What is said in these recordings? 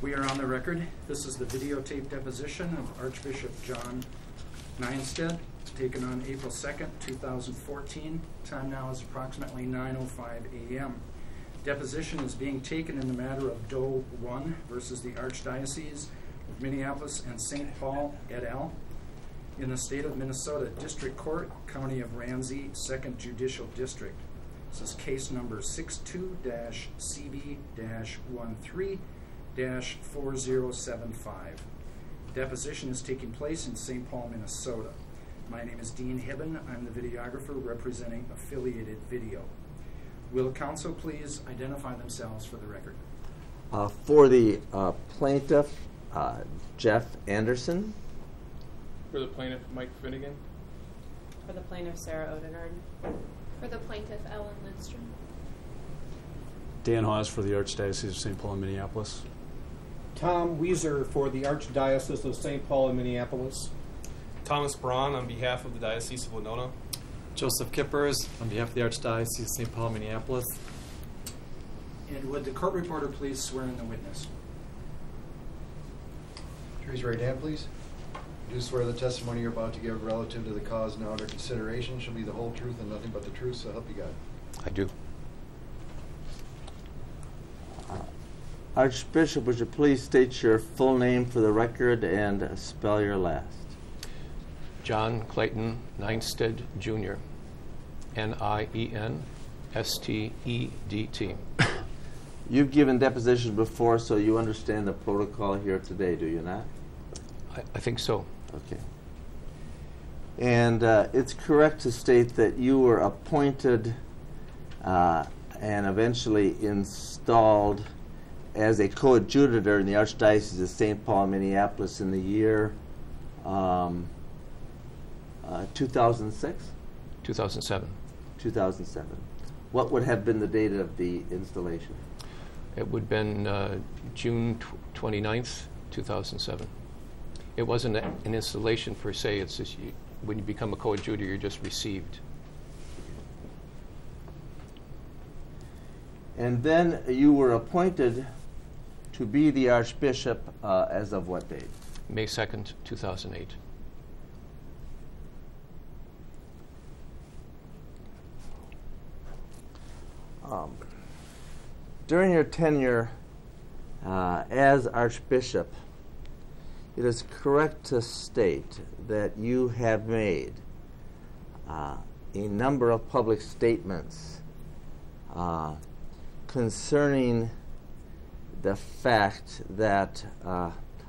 We are on the record. This is the videotape deposition of Archbishop John Nienstedt, taken on April 2nd, 2014. Time now is approximately 9:05 a.m. Deposition is being taken in the matter of Doe 1 versus the Archdiocese of Minneapolis and St. Paul et al. In the state of Minnesota District Court, County of Ramsey, 2nd Judicial District. This is case number 62-CB-13-4075. Deposition is taking place in St. Paul, Minnesota. My name is Dean Hibben. I'm the videographer representing Affiliated Video. Will counsel please identify themselves for the record? For the plaintiff, Jeff Anderson. For the plaintiff, Mike Finnegan. For the plaintiff, Sarah Odegaard. For the plaintiff, Ellen Lindstrom. Dan Hawes for the Archdiocese of St. Paul and Minneapolis. Tom Weiser for the Archdiocese of St. Paul and Minneapolis. Thomas Braun on behalf of the Diocese of Winona. Joseph Kippers on behalf of the Archdiocese of St. Paul and Minneapolis. And would the court reporter please swear in the witness? Raise your right hand, please. Do swear the testimony you're about to give relative to the cause now under consideration shall be the whole truth and nothing but the truth, so help you God. I do. Archbishop, would you please state your full name for the record and spell your last? John Clayton Nienstedt, Jr., Nienstedt. You've given depositions before, so you understand the protocol here today, do you not? I think so. Okay. And it's correct to state that you were appointed and eventually installed as a coadjutor in the Archdiocese of St. Paul and Minneapolis in the year 2006? 2007. 2007. What would have been the date of the installation? It would have been June 29th, 2007. It wasn't an installation per se. It's just when you become a coadjutor, you're just received. And then you were appointed to be the Archbishop as of what date? May 2nd, 2008. During your tenure as Archbishop, it is correct to state that you have made a number of public statements concerning the fact that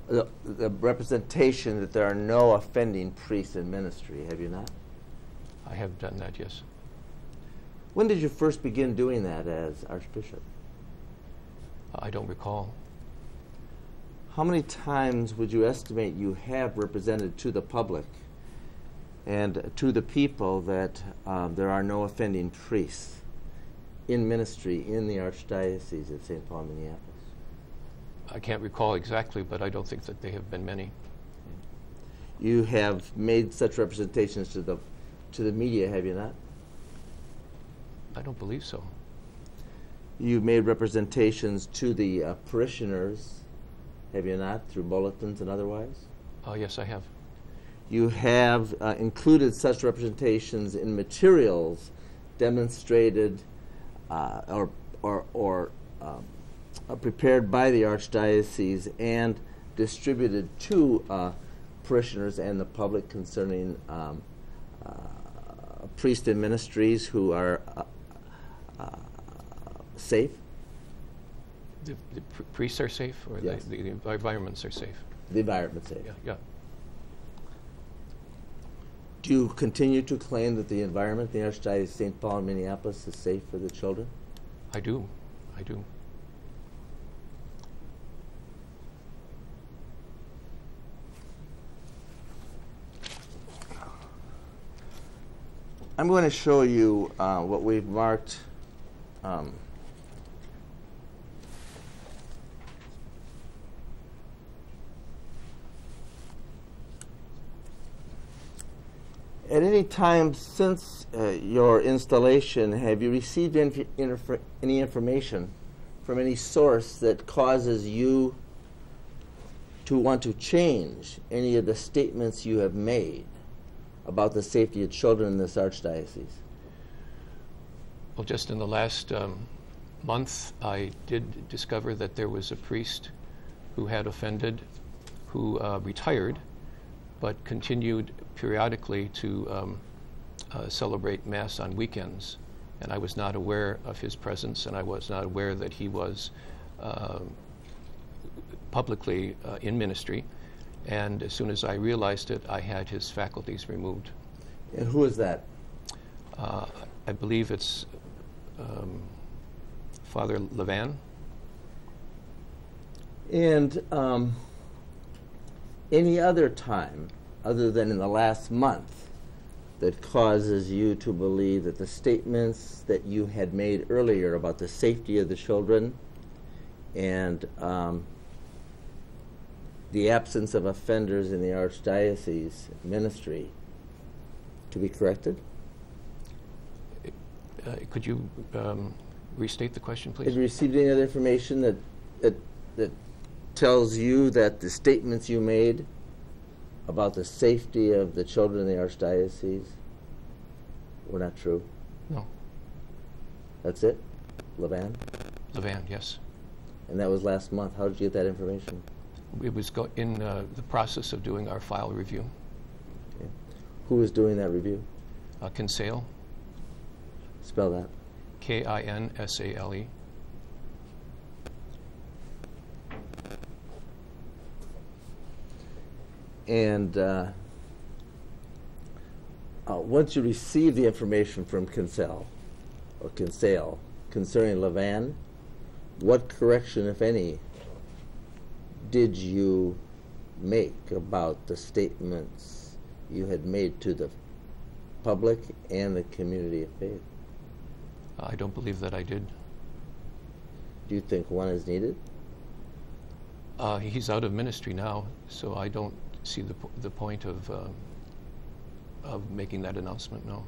the representation that there are no offending priests in ministry. Have you not? I have done that, yes. When did you first begin doing that as Archbishop? I don't recall. How many times would you estimate you have represented to the public and to the people that there are no offending priests in ministry in the Archdiocese of St. Paul and Minneapolis? I can't recall exactly, but I don't think that they have been many. You have made such representations to the media, have you not? I don't believe so. You've made representations to the parishioners, have you not, through bulletins and otherwise? Oh, yes, I have. You have included such representations in materials demonstrated or prepared by the Archdiocese and distributed to parishioners and the public concerning priests in ministries who are safe? The priests are safe, or yes. the environments are safe? The environment's safe. Yeah. Do you continue to claim that the environment in the Archdiocese of St. Paul and Minneapolis is safe for the children? I do. I'm going to show you what we've marked At any time since your installation, have you received any information from any source that causes you to want to change any of the statements you have made about the safety of children in this archdiocese? Well, just in the last month, I did discover that there was a priest who had offended, who retired, but continued periodically to celebrate Mass on weekends. And I was not aware of his presence, and I was not aware that he was publicly in ministry. And as soon as I realized it, I had his faculties removed. And who is that? I believe it's Father Levan. And any other time, other than in the last month, that causes you to believe that the statements that you had made earlier about the safety of the children and the absence of offenders in the Archdiocese ministry to be corrected? Could you restate the question, please? Have you received any other information that tells you that the statements you made about the safety of the children in the Archdiocese were not true? No. That's it? Levan? Levan, yes. And that was last month. How did you get that information? It was in the process of doing our file review. Okay. Who was doing that review? Kinsale. Spell that. Kinsale. And once you receive the information from Kinsale concerning Levan, what correction, if any, did you make about the statements you had made to the public and the community of faith? I don't believe that I did. Do you think one is needed? He's out of ministry now, so I don't see the point of making that announcement, no.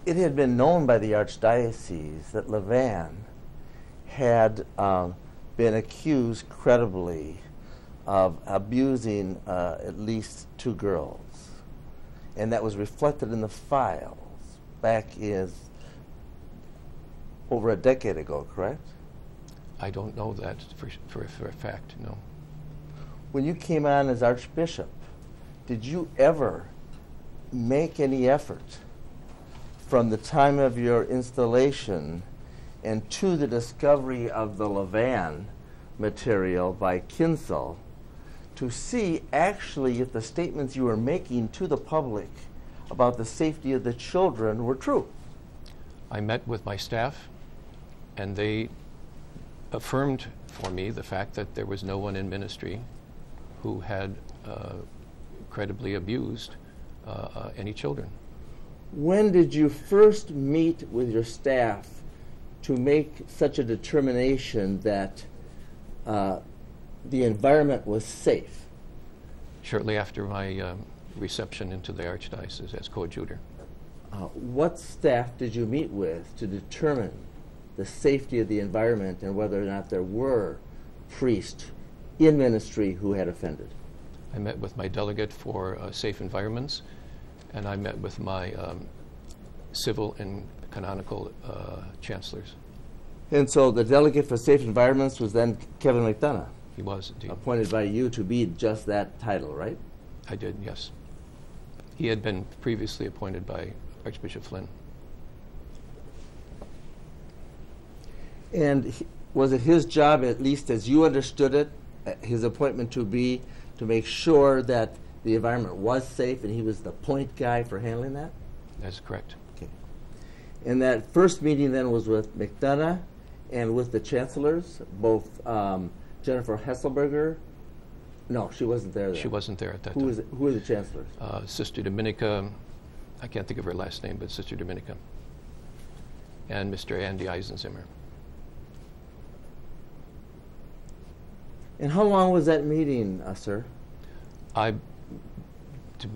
It had been known by the Archdiocese that Levan had been accused credibly of abusing at least 2 girls. And that was reflected in the files back over a decade ago, correct? I don't know that for a fact, no. When you came on as Archbishop, did you ever make any effort from the time of your installation and to the discovery of the Levan material by Kinsale to see actually if the statements you were making to the public about the safety of the children were true? I met with my staff, and they affirmed for me the fact that there was no one in ministry who had credibly abused any children. When did you first meet with your staff to make such a determination that the environment was safe? Shortly after my reception into the Archdiocese as coadjutor. What staff did you meet with to determine the safety of the environment and whether or not there were priests in ministry who had offended? I met with my delegate for safe environments, and I met with my civil and canonical chancellors. And so the delegate for safe environments was then Kevin McDonough? He was indeed. Appointed by you to be just that title, right? I did, yes. He had been previously appointed by Archbishop Flynn. And was it his job, at least as you understood it, his appointment to be to make sure that the environment was safe, and he was the point guy for handling that? That's correct. Okay. And that first meeting then was with McDonough and with the chancellors, both Jennifer Hesselberger. No, she wasn't there then. She wasn't there at that time. Who are the chancellors? Sister Dominica, I can't think of her last name, but Sister Dominica, and Mr. Andy Eisenzimmer. And how long was that meeting, sir? To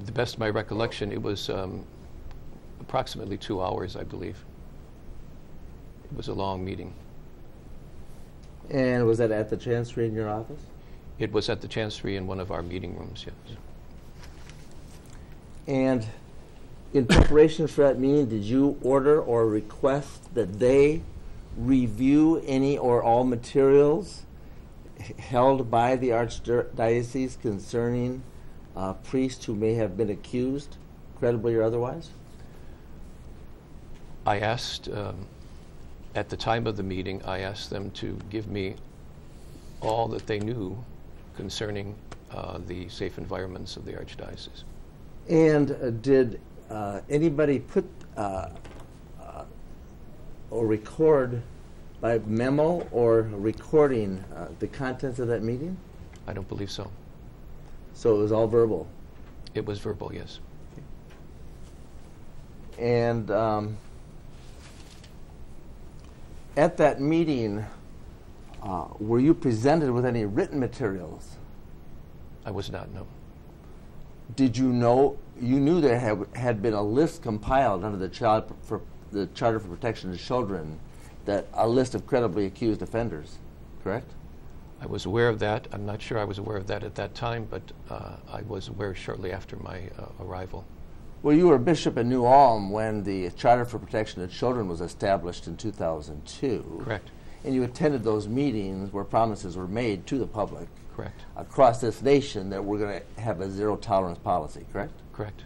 the best of my recollection, it was approximately 2 hours, I believe. It was a long meeting. And was that at the chancery in your office? It was at the Chancery in one of our meeting rooms, yes. And in preparation for that meeting, did you order or request that they review any or all materials held by the Archdiocese concerning priests who may have been accused, credibly or otherwise? I asked, at the time of the meeting, I asked them to give me all that they knew concerning the safe environments of the Archdiocese. And did anybody put or record by memo or recording the contents of that meeting? I don't believe so. So it was all verbal? It was verbal, yes. And at that meeting, were you presented with any written materials? I was not, no. Did you know, you knew there had been a list compiled under the Charter for Protection of Children, that a list of credibly accused offenders, correct? I was aware of that. I'm not sure I was aware of that at that time, but I was aware shortly after my arrival. Well, you were bishop in New Ulm when the Charter for Protection of Children was established in 2002. Correct. And you attended those meetings where promises were made to the public. Correct. Across this nation that we're going to have a zero tolerance policy, correct? Correct.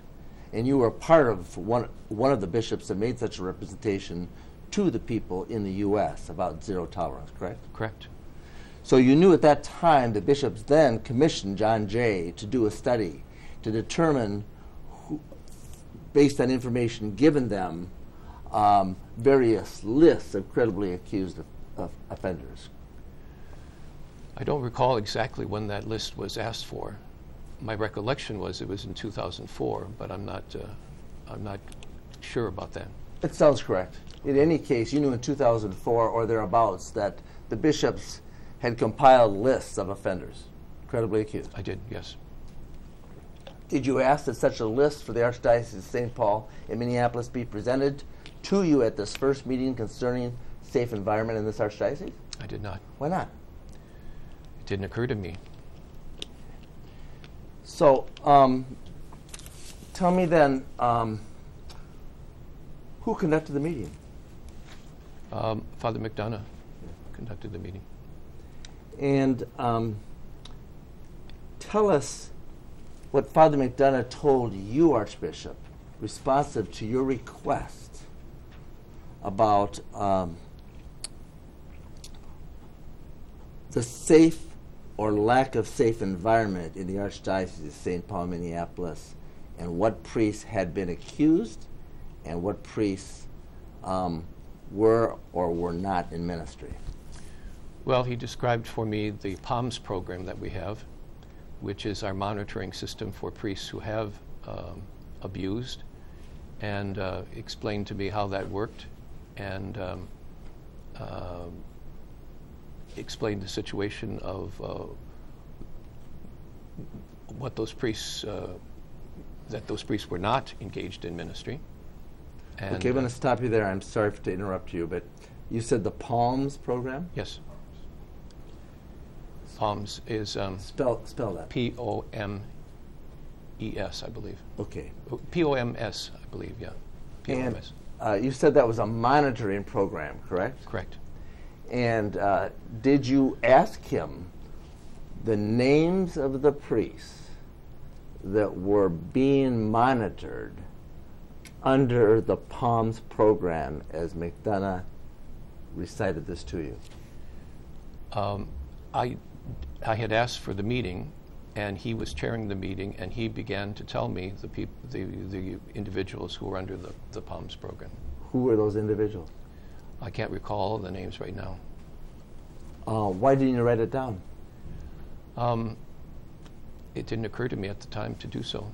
And you were part of one of the bishops that made such a representation to the people in the U.S. about zero tolerance, correct? Correct. So you knew at that time the bishops then commissioned John Jay to do a study to determine, based on information given them, various lists of credibly accused of offenders. I don't recall exactly when that list was asked for. My recollection was it was in 2004, but I'm not sure about that. It sounds correct. In any case, you knew in 2004 or thereabouts that the bishops had compiled lists of offenders, credibly accused. I did, yes. Did you ask that such a list for the Archdiocese of St. Paul in Minneapolis be presented to you at this first meeting concerning safe environment in this Archdiocese? I did not. Why not? It didn't occur to me. So, tell me then, who conducted the meeting? Father McDonough conducted the meeting. And tell us what Father McDonough told you, Archbishop, responsive to your request about the safe or lack of safe environment in the Archdiocese of St. Paul, Minneapolis, and what priests had been accused and what priests were or were not in ministry. Well, he described for me the PALMS program that we have, which is our monitoring system for priests who have abused, and explained to me how that worked, and explained the situation of what those priests, that those priests were not engaged in ministry. And okay, I'm going to stop you there. I'm sorry to interrupt you, but you said the PALMS program? Yes. PALMS is spell that. P-O-M-E-S, I believe. Okay. P-O-M-S, I believe, yeah. P-O-M-S. And you said that was a monitoring program, correct? Correct. And did you ask him the names of the priests that were being monitored under the PALMS program as McDonough recited this to you? I had asked for the meeting, and he was chairing the meeting, and he began to tell me the individuals who were under the PALMS program. Who were those individuals? I can't recall the names right now. Why didn't you write it down? It didn't occur to me at the time to do so.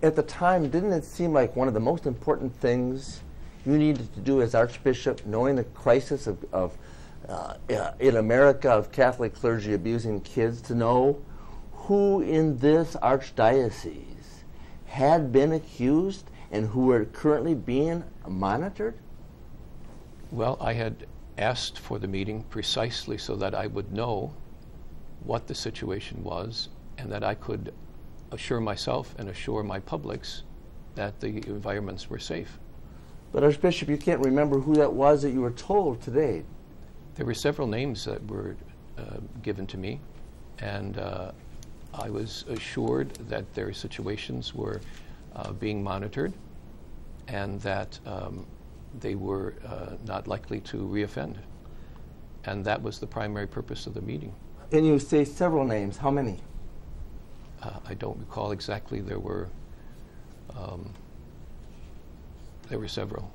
At the time, didn't it seem like one of the most important things you needed to do as Archbishop, knowing the crisis of in America of Catholic clergy abusing kids, to know who in this Archdiocese had been accused and who were currently being monitored? Well, I had asked for the meeting precisely so that I would know what the situation was and that I could assure myself and assure my publics that the environments were safe. But Archbishop, you can't remember who that was that you were told today. There were several names that were given to me, and I was assured that their situations were being monitored and that they were not likely to reoffend. And that was the primary purpose of the meeting. And you say several names. How many? I don't recall exactly. There were several.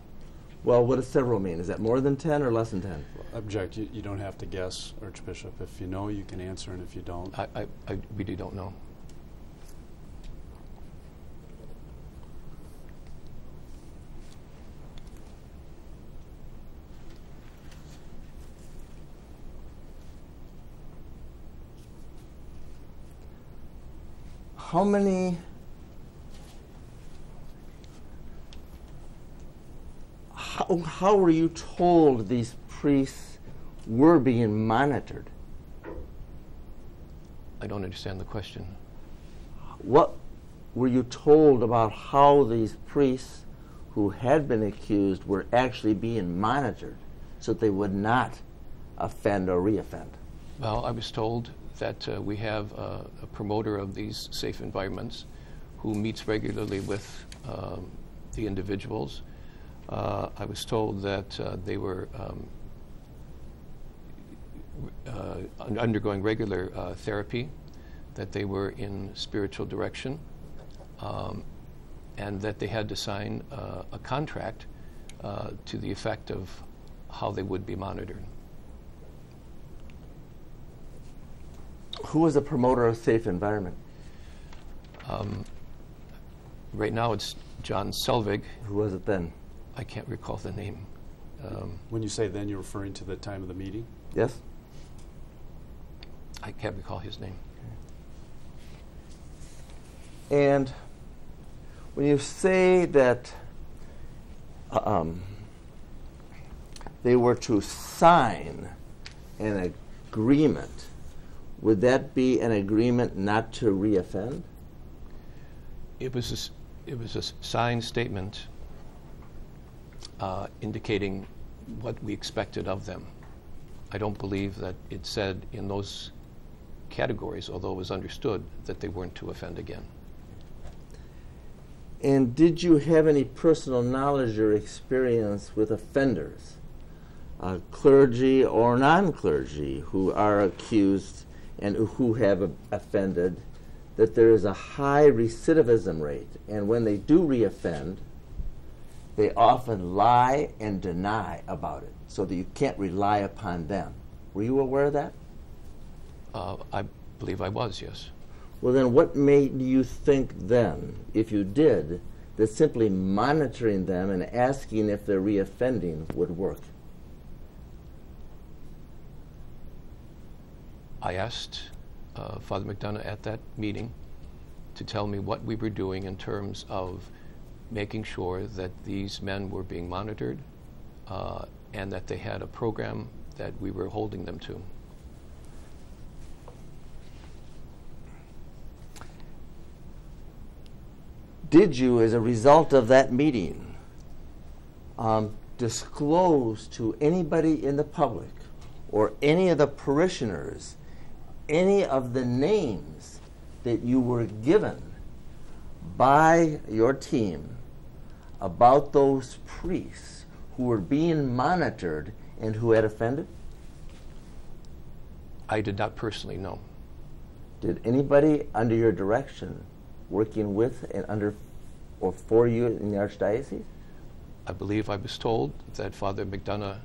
Well, what does several mean? Is that more than 10 or less than 10? Object. You don't have to guess, Archbishop. If you know, you can answer, and if you don't. I really don't know. How were you told these priests were being monitored? I don't understand the question. What were you told about how these priests who had been accused were actually being monitored so that they would not offend or reoffend? Well, I was told that we have a promoter of these safe environments who meets regularly with the individuals. I was told that they were undergoing regular therapy, that they were in spiritual direction, and that they had to sign a contract to the effect of how they would be monitored. Who was the promoter of safe environment? Right now it's John Selvig. Who was it then? I can't recall the name. When you say then, you're referring to the time of the meeting? Yes? I can't recall his name. And when you say that they were to sign an agreement, would that be an agreement not to reoffend? It was a signed statement indicating what we expected of them. I don't believe that it said in those categories, although it was understood, that they weren't to offend again. And did you have any personal knowledge or experience with offenders, clergy or non-clergy, who are accused and who have offended, that there is a high recidivism rate, and when they do reoffend, they often lie and deny about it, so that you can't rely upon them? Were you aware of that? I believe I was, yes. Well, then what made you think then, if you did, that simply monitoring them and asking if they're reoffending would work? I asked Father McDonough at that meeting to tell me what we were doing in terms of making sure that these men were being monitored and that they had a program that we were holding them to. Did you, as a result of that meeting, disclose to anybody in the public or any of the parishioners any of the names that you were given by your team about those priests who were being monitored and who had offended? I did not personally know. Did anybody under your direction, working with and under or for you in the Archdiocese? I believe I was told that Father McDonough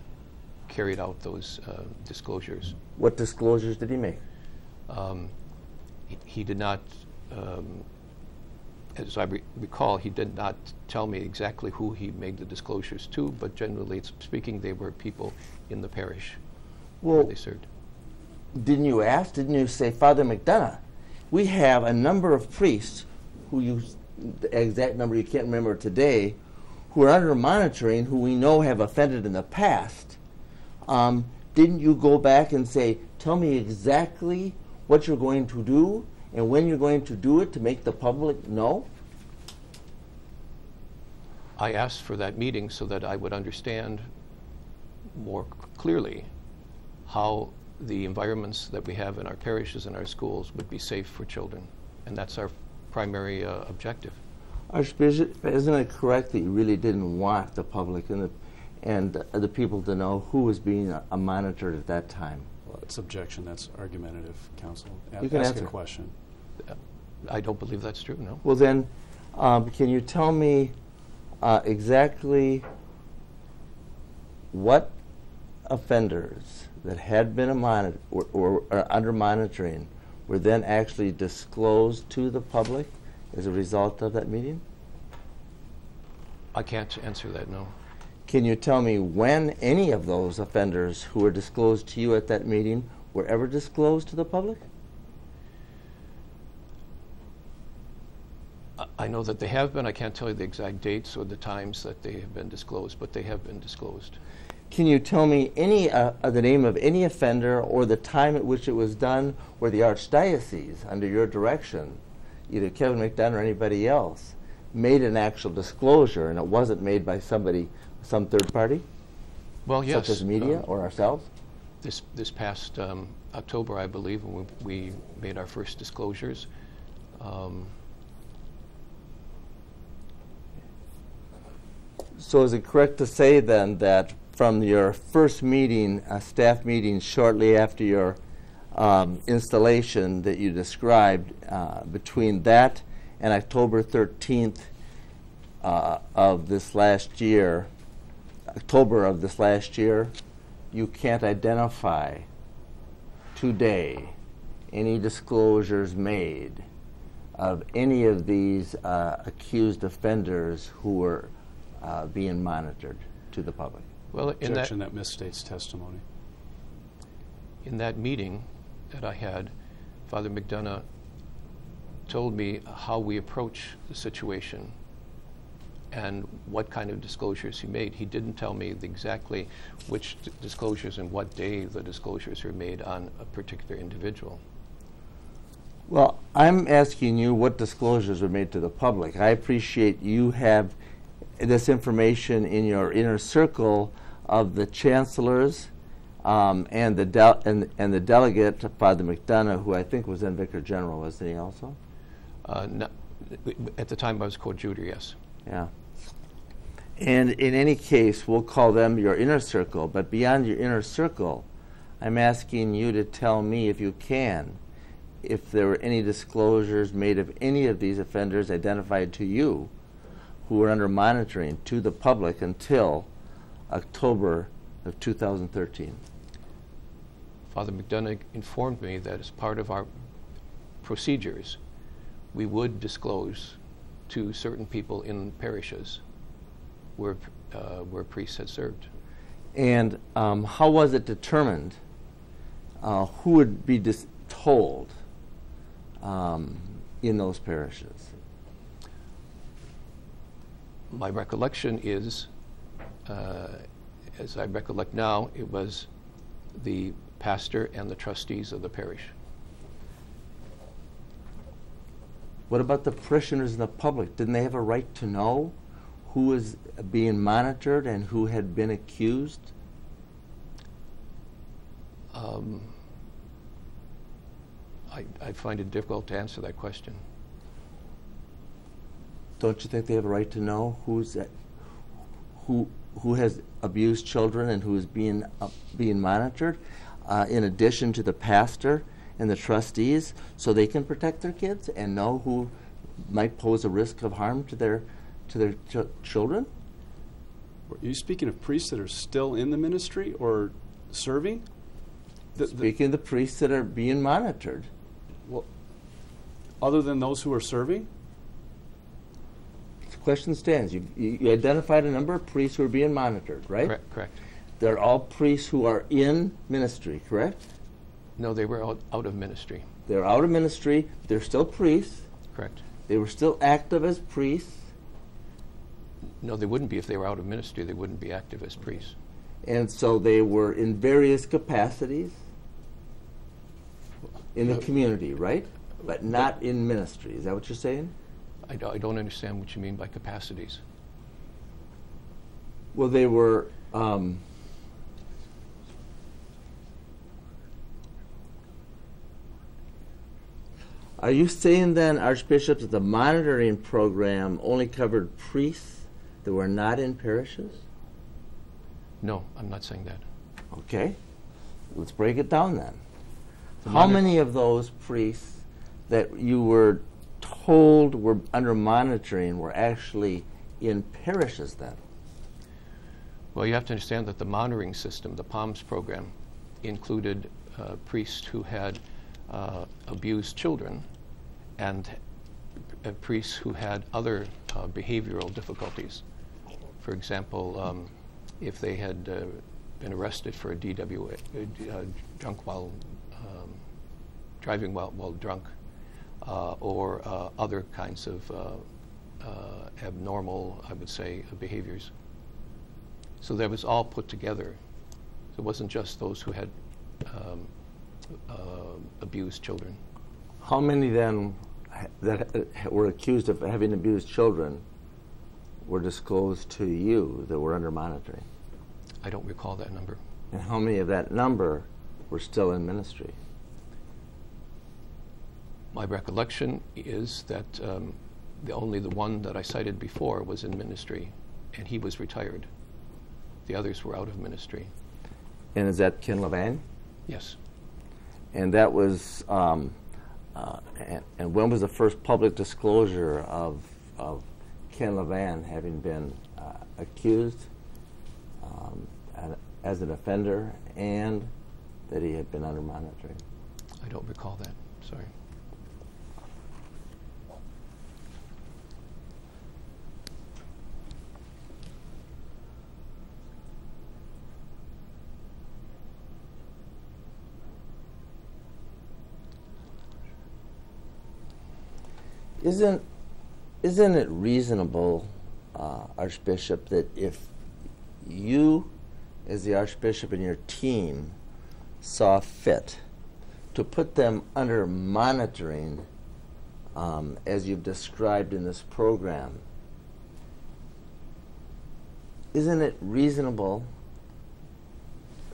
carried out those disclosures. What disclosures did he make? He did not, as I recall, he did not tell me exactly who he made the disclosures to, but generally speaking, they were people in the parish where they served. Didn't you ask? Didn't you say, Father McDonough, we have a number of priests who you, the exact number you can't remember today, who are under monitoring, who we know have offended in the past. didn't you go back and say, tell me exactly what you're going to do and when you're going to do it to make the public know? I asked for that meeting so that I would understand more clearly how the environments that we have in our parishes and our schools would be safe for children. And that's our primary objective. Archbishop, isn't it correct that you really didn't want the public and the people to know who was being monitored at that time? Well, it's objection. That's argumentative, counsel. You can ask answer. a question. I don't believe that's true, no. Well then, can you tell me exactly what offenders that had been or under monitoring were then actually disclosed to the public as a result of that meeting? I can't answer that, no. Can you tell me when any of those offenders who were disclosed to you at that meeting were ever disclosed to the public? I know that they have been. I can't tell you the exact dates or the times that they have been disclosed, but they have been disclosed. Can you tell me any the name of any offender or the time at which it was done where the Archdiocese, under your direction, either Kevin McDonough or anybody else, made an actual disclosure and it wasn't made by somebody, some third party? Well, yes. Such as media or ourselves? This past October, I believe, when we made our first disclosures. So is it correct to say then that from your first meeting, staff meeting shortly after your installation that you described, between that and October 13th of this last year, October of this last year, you can't identify today any disclosures made of any of these accused offenders who were being monitored to the public? Well, Objection, that misstates testimony. In that meeting that I had, Father McDonough told me how we approach the situation and what kind of disclosures he made. He didn't tell me exactly which disclosures and what day the disclosures were made on a particular individual. Well, I'm asking you what disclosures were made to the public. I appreciate you have this information in your inner circle of the chancellors and the delegate, Father McDonough, who I think was then Vicar General, wasn't he also? No, at the time I was coadjutor, yes. Yeah. And in any case, we'll call them your inner circle, but beyond your inner circle, I'm asking you to tell me, if you can, if there were any disclosures made of any of these offenders identified to you who were under monitoring to the public until October of 2013. Father McDonough informed me that as part of our procedures, we would disclose to certain people in parishes where priests had served. And how was it determined who would be told in those parishes? My recollection is, as I recollect now, it was the pastor and the trustees of the parish. What about the parishioners and the public? Didn't they have a right to know who was being monitored and who had been accused? I find it difficult to answer that question. Don't you think they have a right to know who has abused children and who is being monitored, in addition to the pastor and the trustees, so they can protect their kids and know who might pose a risk of harm to their children? Are you speaking of priests that are still in the ministry or serving? Speaking of the priests that are being monitored. Well, other than those who are serving? The question stands. You identified a number of priests who are being monitored, right? Correct. They're all priests who are in ministry, correct? No, they were out of ministry. They're out of ministry. They're still priests. Correct. They were still active as priests. No, they wouldn't be if they were out of ministry. They wouldn't be active as priests. And so they were in various capacities in the community, right? But not in ministry. Is that what you're saying? I don't understand what you mean by capacities. Well, they were. Are you saying then, Archbishop, that the monitoring program only covered priests that were not in parishes? No, I'm not saying that. Okay. Let's break it down then. How many of those priests that you were told were under monitoring were actually in parishes then? Well, you have to understand that the monitoring system, the PALMS program, included priests who had abused children and priests who had other behavioral difficulties. For example, if they had been arrested for a DWA, drunk while driving while drunk, or other kinds of abnormal, I would say, behaviors. So that was all put together. So it wasn't just those who had abused children. How many then that were accused of having abused children were disclosed to you that were under monitoring? I don't recall that number. And how many of that number were still in ministry? My recollection is that only the one that I cited before was in ministry, and he was retired. The others were out of ministry. And is that Ken Levan? Yes. And that was, and when was the first public disclosure of Ken Levan having been accused as an offender and that he had been under monitoring? I don't recall that. Sorry. Isn't it reasonable, Archbishop, that if you, as the Archbishop and your team, saw fit to put them under monitoring, as you've described in this program, isn't it reasonable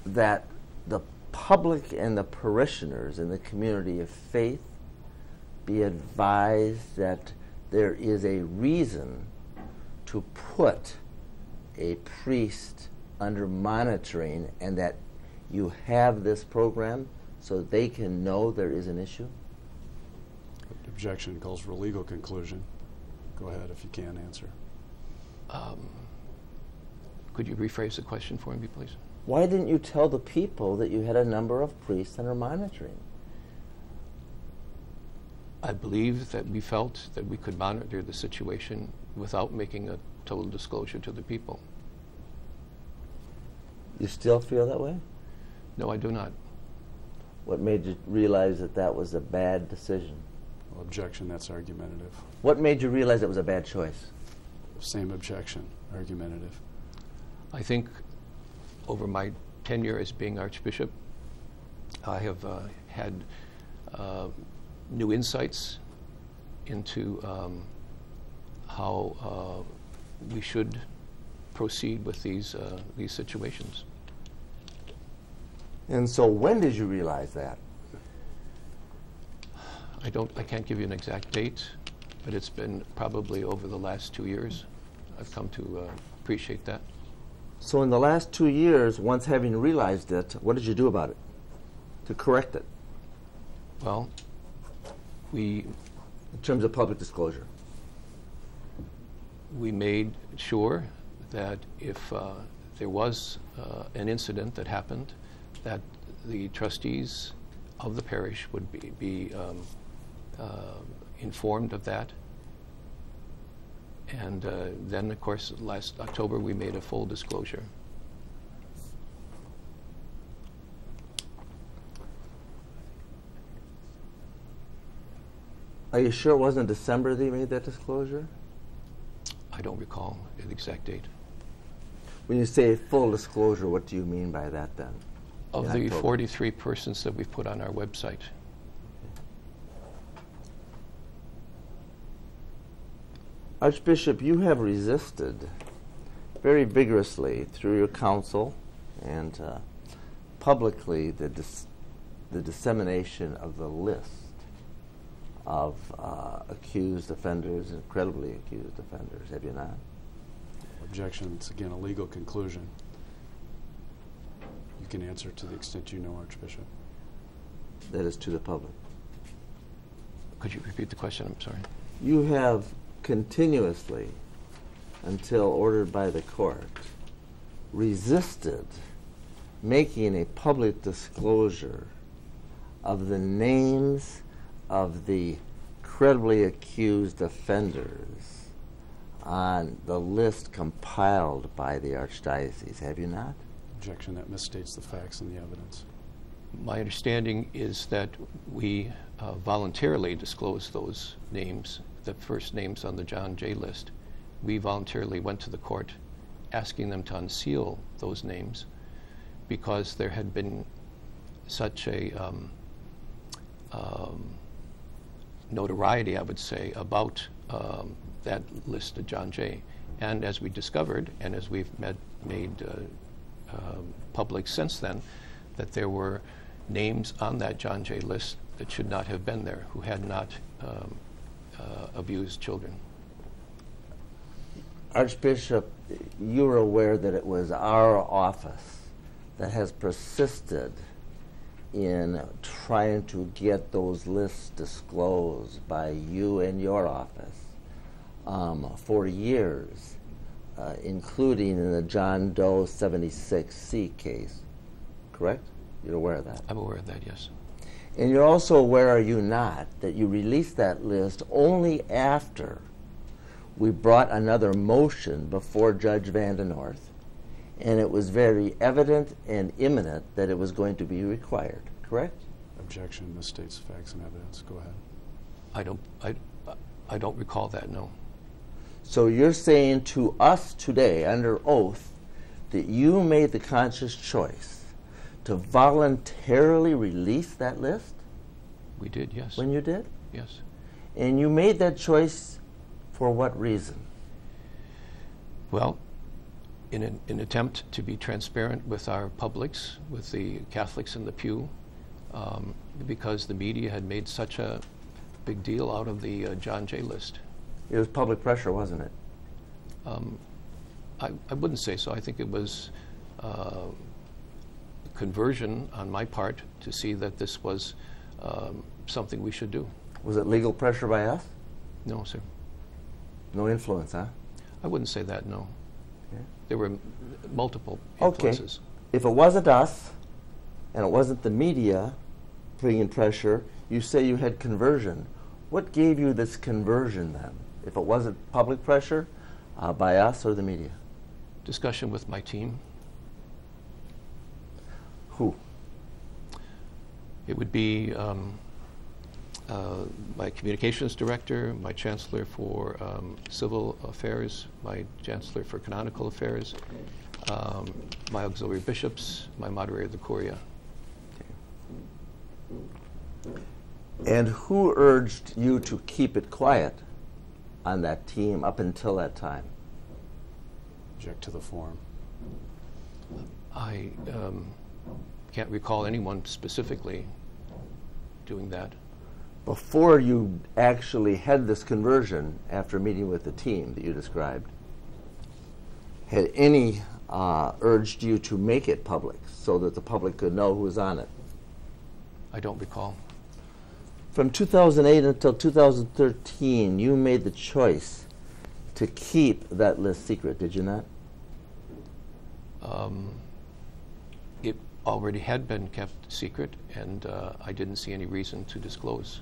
that the public and the parishioners in the community of faith be advised that there is a reason to put a priest under monitoring and that you have this program so they can know there is an issue? Objection calls for a legal conclusion. Go ahead if you can answer. Could you rephrase the question for me, please? Why didn't you tell the people that you had a number of priests under monitoring? I believe that we felt that we could monitor the situation without making a total disclosure to the people. You still feel that way? No, I do not. What made you realize that that was a bad decision? Well, objection, that's argumentative. What made you realize it was a bad choice? Same objection, argumentative. I think over my tenure as being Archbishop, I have had new insights into how we should proceed with these situations. And so when did you realize that? I can't give you an exact date, but it's been probably over the last 2 years. I've come to appreciate that. So in the last 2 years, once having realized it, what did you do about it to correct it? Well, in terms of public disclosure, we made sure that if there was an incident that happened, that the trustees of the parish would be informed of that. And then, of course, last October we made a full disclosure. Are you sure it wasn't December that you made that disclosure? I don't recall the exact date. When you say full disclosure, what do you mean by that then? Of In the October. 43 persons that we've put on our website. Archbishop, you have resisted very vigorously through your council and publicly the dissemination of the list of accused offenders, incredibly accused offenders, have you not? Objection. It's again a legal conclusion. You can answer to the extent you know, Archbishop. That is to the public. Could you repeat the question? I'm sorry. You have continuously, until ordered by the court, resisted making a public disclosure of the names of the credibly accused offenders on the list compiled by the Archdiocese, have you not? Objection. That misstates the facts and the evidence. My understanding is that we voluntarily disclosed those names, the first names on the John J. list. We voluntarily went to the court asking them to unseal those names because there had been such a notoriety, I would say, about that list of John J. And as we discovered, and as we've made public since then, that there were names on that John J. list that should not have been there, who had not abused children. Archbishop, you're aware that it was our office that has persisted in trying to get those lists disclosed by you and your office for years, including in the John Doe 76C case, correct? You're aware of that? I'm aware of that, yes. And you're also aware, are you not, that you released that list only after we brought another motion before Judge Vandenoort, and it was very evident and imminent that it was going to be required, correct? Objection. Misstates the facts and evidence. Go ahead. I don't recall that, no. So you're saying to us today, under oath, that you made the conscious choice to voluntarily release that list? We did, yes. When you did? Yes. And you made that choice for what reason? Well, in an attempt to be transparent with our publics, with the Catholics in the pew, because the media had made such a big deal out of the John J. list. It was public pressure, wasn't it? I wouldn't say so. I think it was conversion on my part to see that this was something we should do. Was it legal pressure by us? No, sir. No influence, huh? I wouldn't say that, no. Okay. There were multiple Okay. influences. If it wasn't us, and it wasn't the media putting in pressure, you say you had conversion. What gave you this conversion then? If it wasn't public pressure by us or the media? Discussion with my team. Who? It would be my communications director, my chancellor for civil affairs, my chancellor for canonical affairs, my auxiliary bishops, my moderator of the Curia. And who urged you to keep it quiet on that team up until that time? Object to the form. I can't recall anyone specifically doing that. Before you actually had this conversion after meeting with the team that you described, had any urged you to make it public so that the public could know who was on it? I don't recall. From 2008 until 2013, you made the choice to keep that list secret, did you not? It already had been kept secret, and I didn't see any reason to disclose.